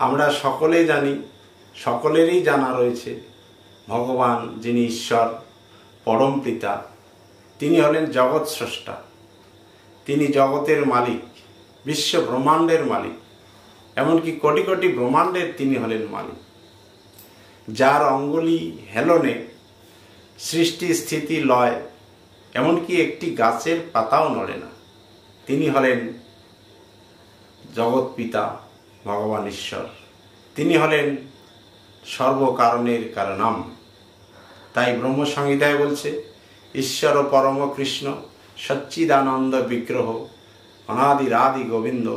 আমরা সকলেই জানি, সকলেরই জানা রয়েছে ভগবান যিনি ঈশ্বর পরম পিতা, তিনি হলেন জগৎ স্রষ্টা, তিনি জগতের মালিক, বিশ্ব ব্রহ্মাণ্ডের মালিক, এমনকি কোটি কোটি ব্রহ্মাণ্ডের তিনি হলেন মালিক, যার অঙ্গুলি হেলনে সৃষ্টি স্থিতি লয়, এমনকি একটি গাছের পাতাও নড়ে না। তিনি হলেন জগৎ পিতা ভগবান ঈশ্বর, তিনি হলেন সর্বকারণের কারণম। তাই ব্রহ্মসংহিতায় বলছে, ঈশ্বর পরম কৃষ্ণ সচ্চিদানন্দ বিগ্রহ অনাদিরাদি গোবিন্দ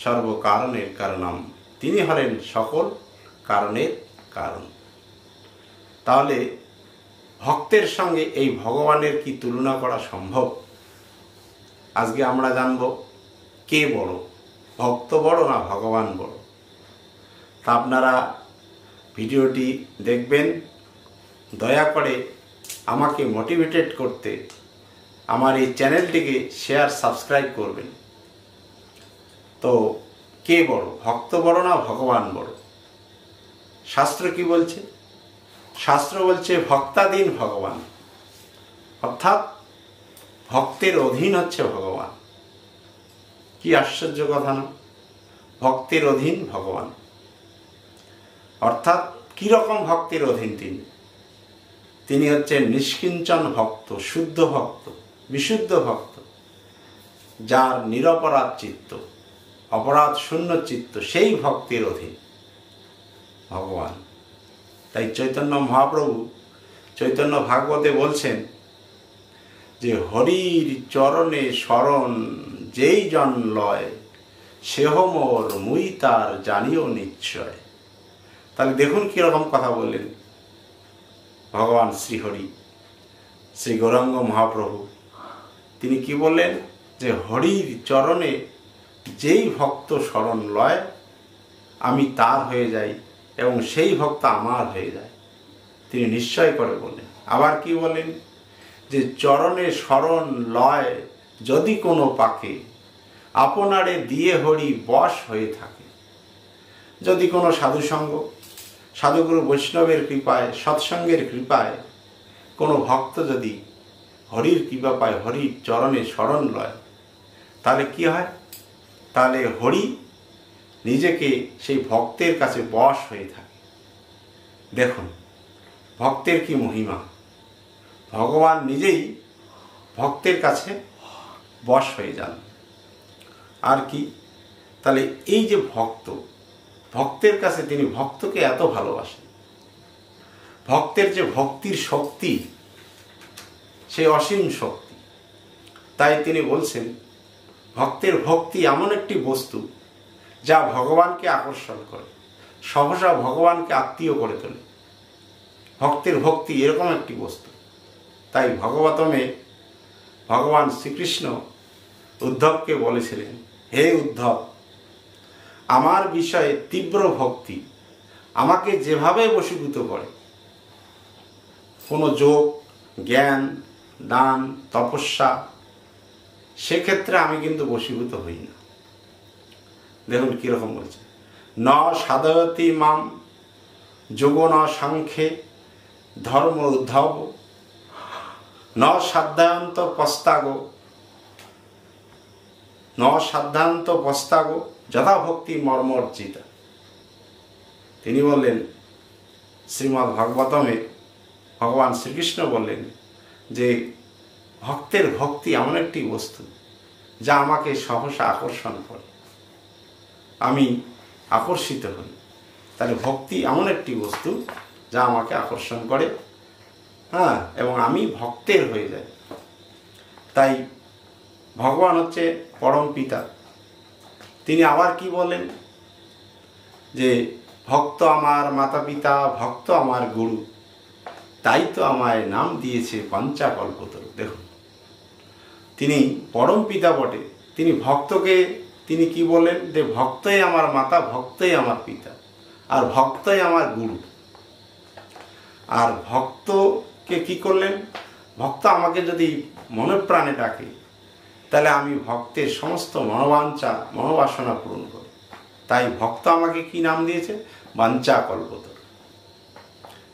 সর্বকারণের কারণম। তিনি হলেন সকল কারণের কারণ। তাহলে ভক্তের সঙ্গে এই ভগবানের কি তুলনা করা সম্ভব? আজকে আমরা জানব কে বড়, ভক্ত বড় না ভগবান বড়। তা আপনারা ভিডিওটি দেখবেন, দয়া করে আমাকে মোটিভেটেড করতে আমার এই চ্যানেলটিকে শেয়ার সাবস্ক্রাইব করবেন। তো কে বড়, ভক্ত বড় না ভগবান বড়? শাস্ত্র কি বলছে? শাস্ত্র বলছে ভক্তাধীন ভগবান, অর্থাৎ ভক্তের অধীন হচ্ছে ভগবান। কি আশ্চর্য কথা না? ভক্তের অধীন ভগবান, অর্থাৎ কিরকম ভক্তের অধীন তিনি? তিনি হচ্ছেন নিষ্কিঞ্চন ভক্ত, শুদ্ধ ভক্ত, বিশুদ্ধ ভক্ত, যার নিরপরাধ চিত্ত, অপরাধ শূন্য চিত্ত, সেই ভক্তের অধীন ভগবান। তাই চৈতন্য মহাপ্রভু চৈতন্য ভাগবতে বলছেন যে হরির চরণে শরণ যেই জন লয়, সেহ মোর মুই তার জানিও নিশ্চয়। তাহলে দেখুন কিরকম কথা বললেন ভগবান শ্রীহরি, শ্রী গৌরাঙ্গ মহাপ্রভু। তিনি কি বললেন? যে হরির চরণে যেই ভক্ত শরণ লয়, আমি তার হয়ে যাই এবং সেই ভক্ত আমার হয়ে যায়। তিনি নিশ্চয় করে বললেন। আবার কি বলেন? যে চরণে শরণ লয় যদি কোনো পাকে, আপনারে দিয়ে হরি বশ হয়ে থাকে। যদি কোনো সাধুসঙ্গ, সাধুগুরু বৈষ্ণবের কৃপায়, সৎসঙ্গের কৃপায় কোনো ভক্ত যদি হরির কৃপা পায়, হরির চরণে শরণ লয়, তাহলে কি হয়? তাহলে হরি নিজেকে সেই ভক্তের কাছে বশ হয়ে থাকে। দেখুন ভক্তের কি মহিমা! ভগবান নিজেই ভক্তের কাছে বশ হয়ে যান। আর কি? তাহলে এই যে ভক্ত, ভক্তের কাছে তিনি ভক্তকে এত ভালোবাসেন, ভক্তের যে ভক্তির শক্তি, সেই অসীম শক্তি। তাই তিনি বলছেন ভক্তের ভক্তি এমন একটি বস্তু যা ভগবানকে আকর্ষণ করে, সহসা ভগবানকে আত্মীয় করে তোলে। ভক্তের ভক্তি এরকম একটি বস্তু। তাই ভাগবতমে ভগবান শ্রীকৃষ্ণ উদ্ধবকে বলেছিলেন, হে উদ্ধব, আমার বিষয়ে তীব্র ভক্তি আমাকে যেভাবে বশীভূত করে, কোনো যোগ, জ্ঞান, দান, তপস্যা, সেক্ষেত্রে আমি কিন্তু বশীভূত হই না। দেখুন কিরকম বলছে, ন সাধয়তি মাম যোগ ন সাংখ্যে ধর্ম উদ্ধব ন সাধ্যায়ন্ত পস্তাগো, ন সাধ্যান্ত পস্তাগো যথা ভক্তি মর্মর্জিতা। তিনি বললেন, শ্রীমদ্ ভাগবতমে ভগবান শ্রীকৃষ্ণ বললেন যে ভক্তের ভক্তি এমন একটি বস্তু যা আমাকে সহসা আকর্ষণ করে, আমি আকর্ষিত হই। তাহলে ভক্তি এমন একটি বস্তু যা আমাকে আকর্ষণ করে, হ্যাঁ, এবং আমি ভক্তের হয়ে যাই। তাই ভগবান হচ্ছে পরম পিতা। তিনি আবার কি বলেন? যে ভক্ত আমার মাতা পিতা, ভক্ত আমার গুরু, তাই তো আমায় নাম দিয়েছে পঞ্চাকল্পতরু। দেখুন তিনি পরম পিতা বটে, তিনি ভক্তকে তিনি কি বলেন? যে ভক্তই আমার মাতা, ভক্তই আমার পিতা, আর ভক্তই আমার গুরু। আর ভক্তকে কি করলেন? ভক্ত আমাকে যদি মনে প্রাণে ডাকে, তাহলে আমি ভক্তের সমস্ত মনোবাঞ্ছা, মনোবাসনা পূরণ করি। তাই ভক্ত আমাকে কি নাম দিয়েছে? বাঞ্ছা কল্পতরু।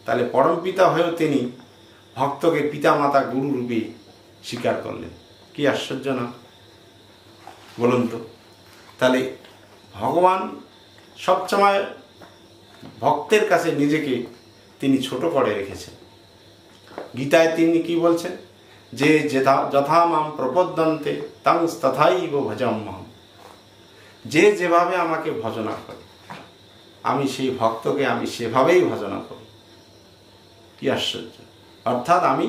তাহলে পরমপিতা হয়েও তিনি ভক্তকে পিতামাতা গুরু রূপে স্বীকার করলেন। কি আশ্চর্য না বলুন তো? তাহলে ভগবান সবসময় ভক্তের কাছে নিজেকে তিনি ছোট করে রেখেছেন। গীতায় তিনি কি বলছেন? যে যথা মাম প্রপদ্যন্তে তং তথাইব ভজাম্যহম। যে যেভাবে আমাকে ভজনা করে আমি সেই ভক্তকে আমি সেভাবেই ভজনা করি। কি আশ্চর্য! অর্থাৎ আমি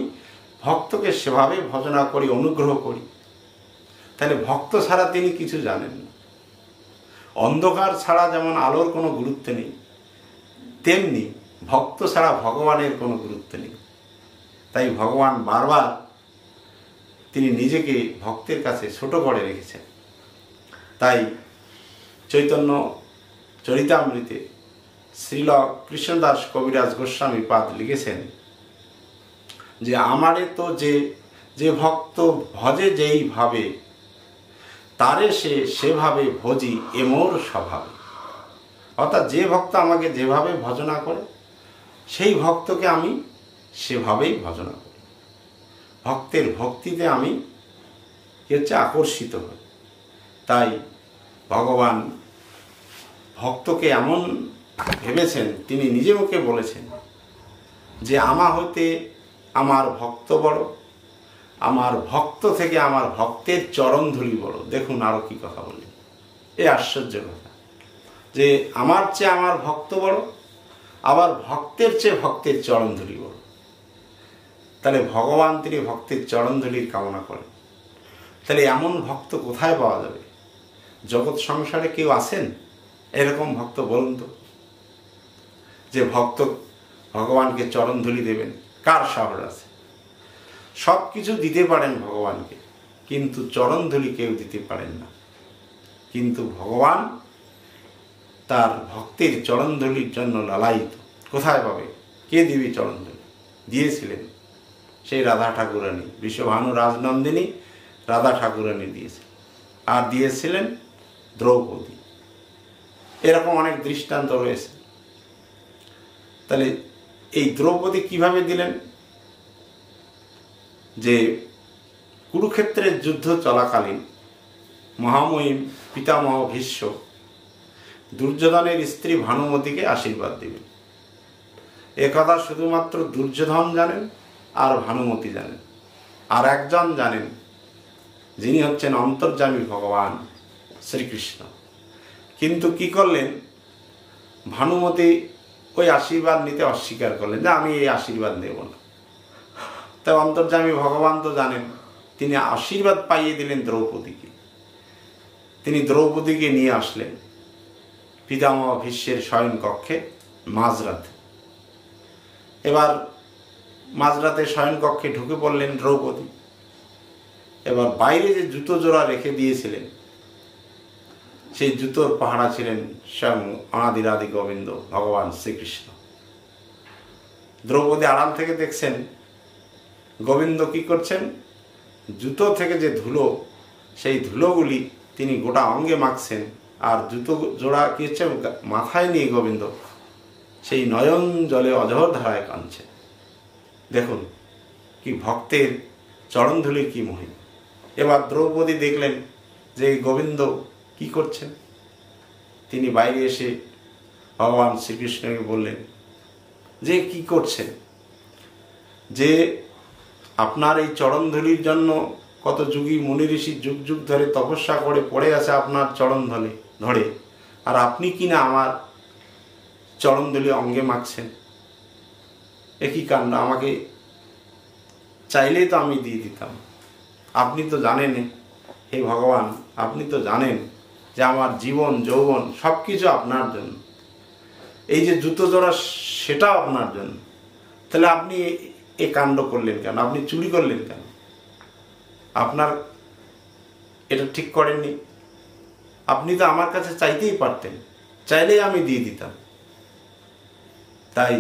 ভক্তকে সেভাবে ভজনা করি, অনুগ্রহ করি। তাহলে ভক্ত ছাড়া তিনি কিছু জানেন না। অন্ধকার ছাড়া যেমন আলোর কোনো গুরুত্ব নেই, তেমনি ভক্ত ছাড়া ভগবানের কোনো গুরুত্ব নেই। তাই ভগবান বারবার তিনি নিজেকে ভক্তের কাছে ছোট করে রেখেছেন। তাই চৈতন্য চরিতামৃতে শ্রীল কৃষ্ণদাস কবিরাজ গোস্বামী পাদ লিখেছেন যে আমারে তো যে ভক্ত ভজে যেই ভাবে তারে সেভাবে ভজি এমোর স্বভাবে। অর্থাৎ যে ভক্ত আমাকে যেভাবে ভজনা করে সেই ভক্তকে আমি সেভাবেই ভজনা করি। ভক্তের ভক্তিতে আমি আকর্ষিত হই। তাই ভগবান ভক্তকে এমন ভেবেছেন, তিনি নিজে মুখে বলেছেন যে আমা হইতে আমার ভক্ত বড়, আমার ভক্ত থেকে আমার ভক্তের চরণ ধুলি বড়। দেখুন আরো কি কথা বলি, এ আশ্চর্য কথা যে আমার চেয়ে আমার ভক্ত বড়, আবার ভক্তের চেয়ে ভক্তের চরণ ধুলি বড়। তাহলে ভগবান তিনি ভক্তের চরণ ধুলির কামনা করেন। তাহলে এমন ভক্ত কোথায় পাওয়া যাবে? জগৎ সংসারে কেউ আছেন এরকম ভক্ত? বলুন তো, যে ভক্ত ভগবানকে চরণ ধুলি দেবেন। কার সাহস আছে? সব কিছু দিতে পারেন ভগবানকে, কিন্তু চরণ ধুলি কেউ দিতে পারেন না। কিন্তু ভগবান তার ভক্তের চরণ ধুলির জন্য লালায়িত। কোথায় পাবে? কে দিবি চরণ ধুলি? দিয়েছিলেন সেই রাধা ঠাকুরানী, বিশ্বভানু রাজনন্দিনী রাধা ঠাকুরানী দিয়েছেন, আর দিয়েছিলেন দ্রৌপদী। এরকম অনেক দৃষ্টান্ত রয়েছে। তাহলে এই দ্রৌপদী কিভাবে দিলেন? যে কুরুক্ষেত্রের যুদ্ধ চলাকালীন মহামহিম পিতামহ ভীষ্ম দুর্যোধনের স্ত্রী ভানুমতিকে আশীর্বাদ দিবেন। একথা শুধুমাত্র দুর্যোধন জানেন আর ভানুমতি জানেন। আর একজন জানেন, যিনি হচ্ছেন অন্তর্যামী ভগবান শ্রীকৃষ্ণ। কিন্তু কি করলেন? ভানুমতি ওই আশীর্বাদ নিতে অস্বীকার করলেন, যে আমি এই আশীর্বাদ নেব না। তাই অন্তর্যামী ভগবান তো জানেন, তিনি আশীর্বাদ পাইয়ে দিলেন দ্রৌপদীকে। তিনি দ্রৌপদীকে নিয়ে আসলেন পিতামহ ভীষ্মের শয়ন কক্ষে মাঝরাতে। এবার মাঝরাতে শয়ন কক্ষে ঢুকে পড়লেন দ্রৌপদী। এবার বাইরে যে জুতো জোড়া রেখে দিয়েছিলেন, সেই জুতোর পাহারা ছিলেন স্বয়ং অনাদিরাদি গোবিন্দ ভগবান শ্রীকৃষ্ণ। দ্রৌপদী আড়াল থেকে দেখছেন গোবিন্দ কি করছেন। জুতো থেকে যে ধুলো, সেই ধুলোগুলি তিনি গোটা অঙ্গে মাখছেন, আর জুতো জোড়া কি হচ্ছে মাথায় নিয়ে গোবিন্দ সেই নয়ন জলে অঝর ধারায় কাঁদছেন। দেখুন কি ভক্তের চরণধুলির কি মহিমা। এবার দ্রৌপদী দেখলেন যে গোবিন্দ কি করছেন। তিনি বাইরে এসে ভগবান শ্রীকৃষ্ণকে বললেন যে কি করছেন, যে আপনার এই চরণধুলির জন্য কত যুগী মুনি ঋষি যুগ যুগ ধরে তপস্যা করে পড়ে আছে আপনার চরণ ধরে, আর আপনি কিনা আমার চরণধুলি অঙ্গে মাখছেন। একই কাণ্ড, আমাকে চাইলেই তো আমি দিয়ে দিতাম। আপনি তো জানেন হে ভগবান, আপনি তো জানেন যে আমার জীবন যৌবন সব কিছু আপনার জন্য। এই যে জুতো জোড়া সেটাও আপনার জন্য। তাহলে আপনি এ কাণ্ড করলেন কেন? আপনি চুরি করলেন কেন? আপনার এটা ঠিক করেননি। আপনি তো আমার কাছে চাইতেই পারতেন, চাইলেই আমি দিয়ে দিতাম। তাই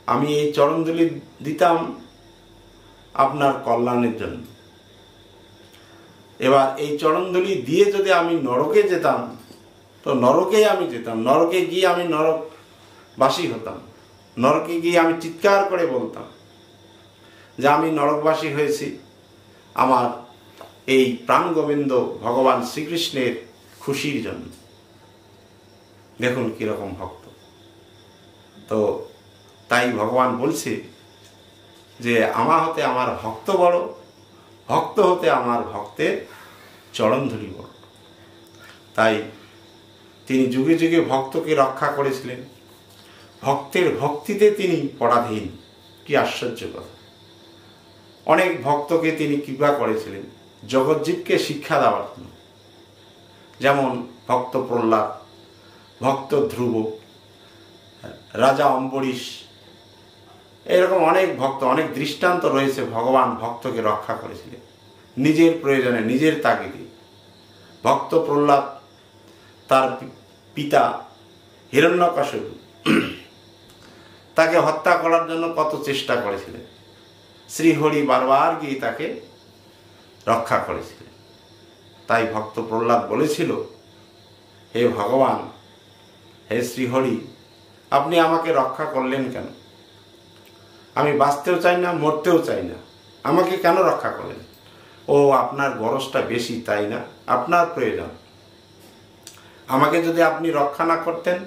আমি এই চরণধুলি দিতাম আপনার কল্যাণের জন্য। এবার এই চরণধুলি দিয়ে যদি আমি নরকে যেতাম তো তো নরকেই আমি যেতাম, নরকে গিয়ে আমি নরকবাসী হতাম, নরকে গিয়ে আমি চিৎকার করে বলতাম যে আমি নরকবাসী হয়েছি আমার এই প্রাণগোবিন্দ ভগবান শ্রীকৃষ্ণের খুশির জন্য। দেখুন কীরকম ভক্ত। তো তাই ভগবান বলছে যে আমার হতে আমার ভক্ত বড়, ভক্ত হতে আমার ভক্তের চরণধুলি বড়। তাই তিনি যুগে যুগে ভক্তকে রক্ষা করেছিলেন, ভক্তের ভক্তিতে তিনি পরাধীন। কি আশ্চর্য কথা! অনেক ভক্তকে তিনি কৃপা করেছিলেন জগজ্জীবকে শিক্ষা দেওয়ার জন্য, যেমন ভক্ত প্রহ্লাদ, ভক্ত ধ্রুব, রাজা অম্বরীশ, এরকম অনেক ভক্ত, অনেক দৃষ্টান্ত রয়েছে। ভগবান ভক্তকে রক্ষা করেছিলেন নিজের প্রয়োজনে, নিজের তাগিদে। ভক্ত প্রহ্লাদ তার পিতা হিরণ্যকশিপু তাকে হত্যা করার জন্য কত চেষ্টা করেছিলেন, শ্রীহরি বারবার গিয়ে তাকে রক্ষা করেছিলেন। তাই ভক্ত প্রহ্লাদ বলেছিল, হে ভগবান, হে শ্রীহরি, আপনি আমাকে রক্ষা করলেন কেন? আমি বাঁচতেও চাই না, মরতেও চাই না, আমাকে কেন রক্ষা করলেন? ও আপনার গরজটা বেশি, তাই না? আপনার প্রয়োজন। আমাকে যদি আপনি রক্ষা না করতেন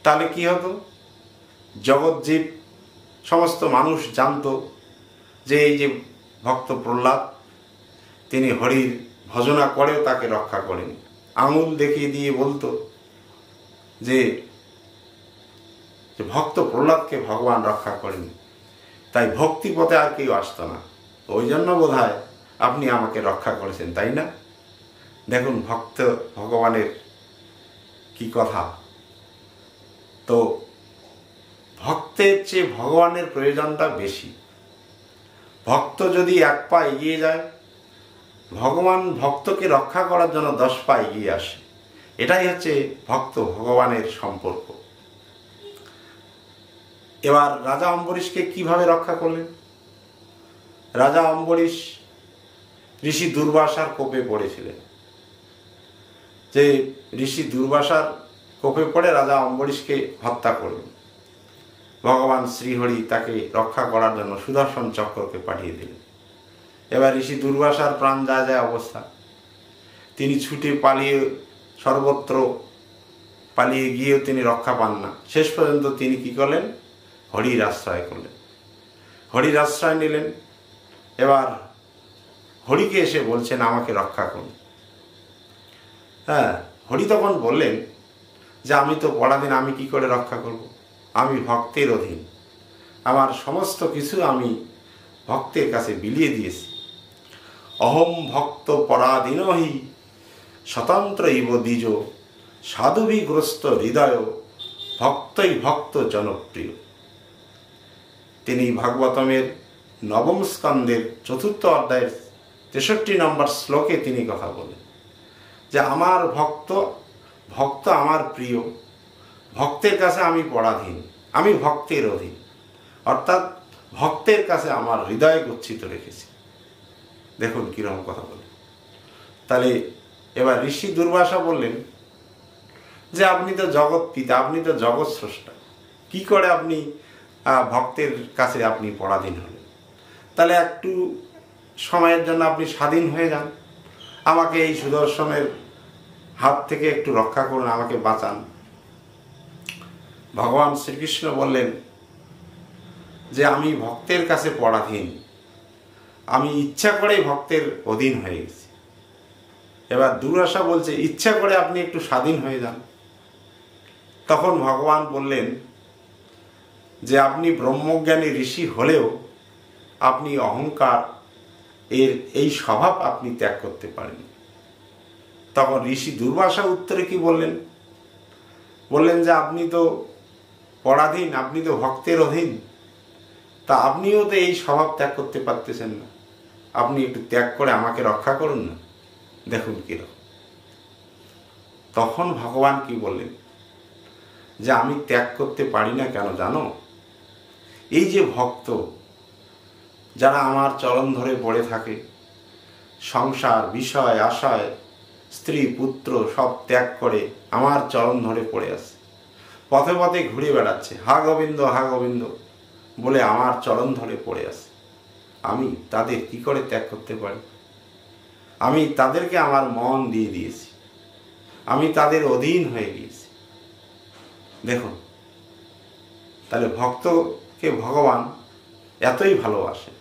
তাহলে কি হতো? জগৎজীব সমস্ত মানুষ জানতো যে এই যে ভক্ত প্রহ্লাদ তিনি হরির ভজনা করেও তাকে রক্ষা করেন। আঙুল দেখিয়ে দিয়ে বলতো যে ভক্ত প্রহ্লাদকে ভগবান রক্ষা করেন, তাই ভক্তি পথে আর কেউ আসতো না। ওই জন্য বোধহয় আপনি আমাকে রক্ষা করেছেন, তাই না? দেখুন ভক্ত ভগবানের কি কথা। তো ভক্তের চেয়ে ভগবানের প্রয়োজনটা বেশি। ভক্ত যদি এক পা এগিয়ে যায়, ভগবান ভক্তকে রক্ষা করার জন্য 10 পা এগিয়ে আসে। এটাই হচ্ছে ভক্ত ভগবানের সম্পর্ক। এবার রাজা অম্বরীশকে কিভাবে রক্ষা করলেন? রাজা অম্বরীশ ঋষি দুর্বাসার কোপে পড়েছিলেন। যে ঋষি দুর্বাসার কোপে পড়ে রাজা অম্বরীশকে হত্যা করলেন। ভগবান শ্রীহরি তাকে রক্ষা করার জন্য সুদর্শন চক্রকে পাঠিয়ে দিলেন। এবার ঋষি দুর্বাসার প্রাণ যায় যায় অবস্থা। তিনি ছুটে পালিয়ে সর্বত্র পালিয়ে গিয়েও তিনি রক্ষা পান না। শেষ পর্যন্ত তিনি কি করলেন? হরির আশ্রয় করলেন, হরির আশ্রয় নিলেন। এবার হরিকে এসে বলছেন আমাকে রক্ষা করুন। হ্যাঁ, হরি তখন বললেন যে আমি তো পরাধীন, আমি কি করে রক্ষা করব? আমি ভক্তের অধীন, আমার সমস্ত কিছু আমি ভক্তের কাছে বিলিয়ে দিয়েছি। অহম ভক্ত পরাধীনহি স্বতন্ত্র ইব দ্বিজ, সাধুবিগ্রস্ত হৃদয় ভক্তই ভক্ত জনপ্রিয়। তিনি ভাগবতমের 9ম স্কন্ধের 4th অধ্যায়ের 63 নম্বর শ্লোকে তিনি কথা বলেন যে আমার ভক্ত আমার প্রিয়, ভক্তের কাছে আমি পরাধীন, আমি ভক্তের অধীন, অর্থাৎ ভক্তের কাছে আমার হৃদয় গচ্ছিত রেখেছি। দেখুন কিরকম কথা বলে। তাহলে এবার ঋষি দুর্বাসা বললেন যে আপনি তো জগৎ পিতা, আপনি তো জগৎ স্রষ্টা, কি করে আপনি ভক্তের কাছে আপনি পরাধীন হলেন? তাহলে একটু সময়ের জন্য আপনি স্বাধীন হয়ে যান, আমাকে এই সুদর্শনের হাত থেকে একটু রক্ষা করুন, আমাকে বাঁচান। ভগবান শ্রীকৃষ্ণ বললেন যে আমি ভক্তের কাছে পরাধীন, আমি ইচ্ছা করে ভক্তের অধীন হয়ে গেছি। এবার দুর্বাসা বলছে ইচ্ছা করে আপনি একটু স্বাধীন হয়ে যান। তখন ভগবান বললেন যে আপনি ব্রহ্মজ্ঞানী ঋষি হলেও আপনি অহংকার এই স্বভাব আপনি ত্যাগ করতে পারেন। তখন ঋষি দুর্বাসা উত্তরে কি বললেন? বললেন যে আপনি তো পরাধীন, আপনি তো ভক্তের অধীন, তা আপনিও তো এই স্বভাব ত্যাগ করতে পারতেছেন না, আপনি একটু ত্যাগ করে আমাকে রক্ষা করুন না। দেখুন কিরকম। তখন ভগবান কি বললেন যে আমি ত্যাগ করতে পারি না কেন জানো? এই যে ভক্ত যারা আমার চরণ ধরে পড়ে থাকে, সংসার বিষয় আশয় স্ত্রী পুত্র সব ত্যাগ করে আমার চরণ ধরে পড়ে আছে, পথে পথে ঘুরে বেড়াচ্ছে, হা গোবিন্দ বলে আমার চরণ ধরে পড়ে আছে। আমি তাদের কি করে ত্যাগ করতে পারি? আমি তাদেরকে আমার মন দিয়ে দিয়েছি, আমি তাদের অধীন হয়ে গিয়েছি। দেখুন, তাহলে ভক্তকে ভগবান এতই ভালোবাসে।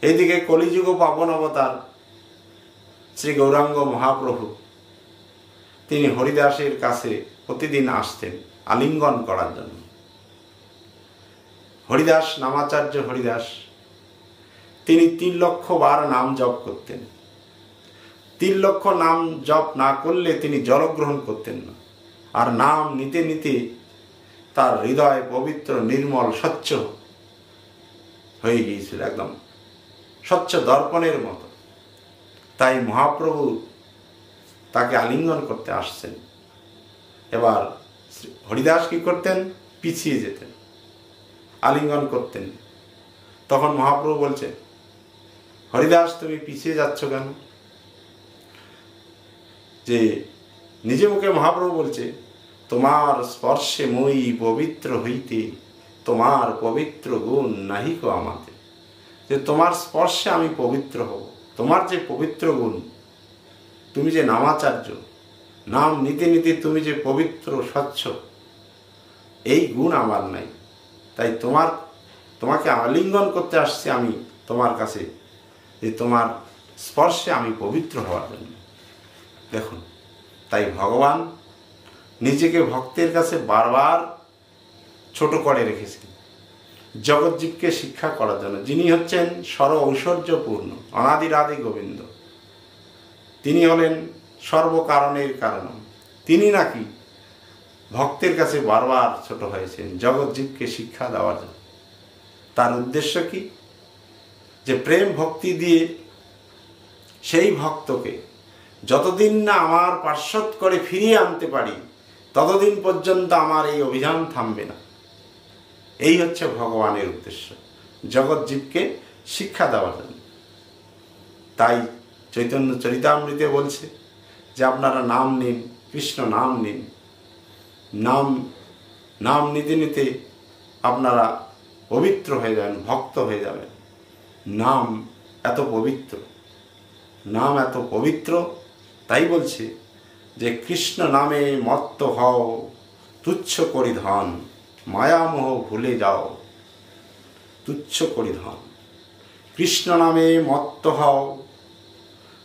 এইদিকে কলিযুগ পাবন অবতার শ্রী গৌরাঙ্গ মহাপ্রভু তিনি হরিদাসের কাছে প্রতিদিন আসতেন আলিঙ্গন করার জন্য। হরিদাস, নামাচার্য হরিদাস, তিনি 3 লক্ষ বার নাম জপ করতেন। 3 লক্ষ নাম জপ না করলে তিনি জলগ্রহণ করতেন না। আর নাম নিতে নিতে তার হৃদয় পবিত্র, নির্মল, স্বচ্ছ হয়ে গিয়েছিল, একদম স্বচ্ছ দর্পণের মতো। তাই মহাপ্রভু তাকে আলিঙ্গন করতে আসছেন। এবার হরিদাস কি করতেন? পিছিয়ে যেতেন, আলিঙ্গন করতেন। তখন মহাপ্রভু বলছে, হরিদাস তুমি পিছিয়ে যাচ্ছ কেন? যে নিজে মুখে মহাপ্রভু বলছে, তোমার স্পর্শে মই পবিত্র হইতে তোমার পবিত্র গুণ নাহিকো আমাতে। যে তোমার স্পর্শে আমি পবিত্র হব, তোমার যে পবিত্র গুণ, তুমি যে নামাচার্য, নাম নিতে নিতে তুমি যে পবিত্র স্বচ্ছ, এই গুণ আমার নাই। তাই তোমাকে আলিঙ্গন করতে আসছি আমি তোমার কাছে, যে তোমার স্পর্শে আমি পবিত্র হওয়ার জন্য। দেখুন, তাই ভগবান নিজেকে ভক্তের কাছে বারবার ছোট করে রেখেছেন জগৎজীবকে শিক্ষা করার জন্য। যিনি হচ্ছেন সর্ব ঐশ্বর্যপূর্ণ অনাদিরাদি গোবিন্দ, তিনি হলেন সর্বকারণের কারণ। তিনি নাকি ভক্তের কাছে বারবার ছোট হয়েছেন জগৎজীবকে শিক্ষা দেওয়ার জন্য। তার উদ্দেশ্য কি? যে প্রেম ভক্তি দিয়ে সেই ভক্তকে যতদিন না আমার পার্শ্বদ করে ফিরিয়ে আনতে পারি, ততদিন পর্যন্ত আমার এই অভিযান থামবে না। এই হচ্ছে ভগবানের উদ্দেশ্য, জগৎজীবকে শিক্ষা দেওয়ার জন্য। তাই চৈতন্য চরিতামৃতে বলছে যে আপনারা নাম নিন, কৃষ্ণ নাম নিন। নাম নিতে নিতে আপনারা পবিত্র হয়ে যাবেন, ভক্ত হয়ে যাবেন। নাম এত পবিত্র, নাম এত পবিত্র, তাই বলছে যে কৃষ্ণ নামে মত্ত হও, তুচ্ছ করি ধন, মায়ামোহ ভুলে যাও, তুচ্ছ করি ধন। কৃষ্ণ নামে মত্ত হও,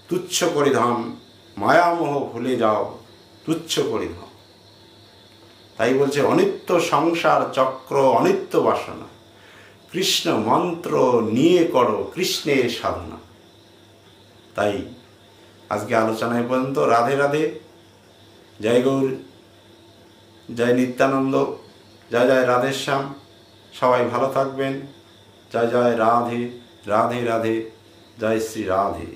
তুচ্ছ করি ধন, মায়ামোহ ভুলে যাও, তুচ্ছ করি ধন। তাই বলছে অনিত্য সংসার চক্র, অনিত্য বাসনা, কৃষ্ণ মন্ত্র নিয়ে করো কৃষ্ণের সাধনা। তাই আজকে আলোচনায় পর্যন্ত। রাধে রাধে। জয় গৌর, জয় নিত্যানন্দ, জয় জয় রাধেশ্যাম। সবাই ভালো থাকবেন। জয় জয় রাধে রাধে রাধে, জয় শ্রী রাধে।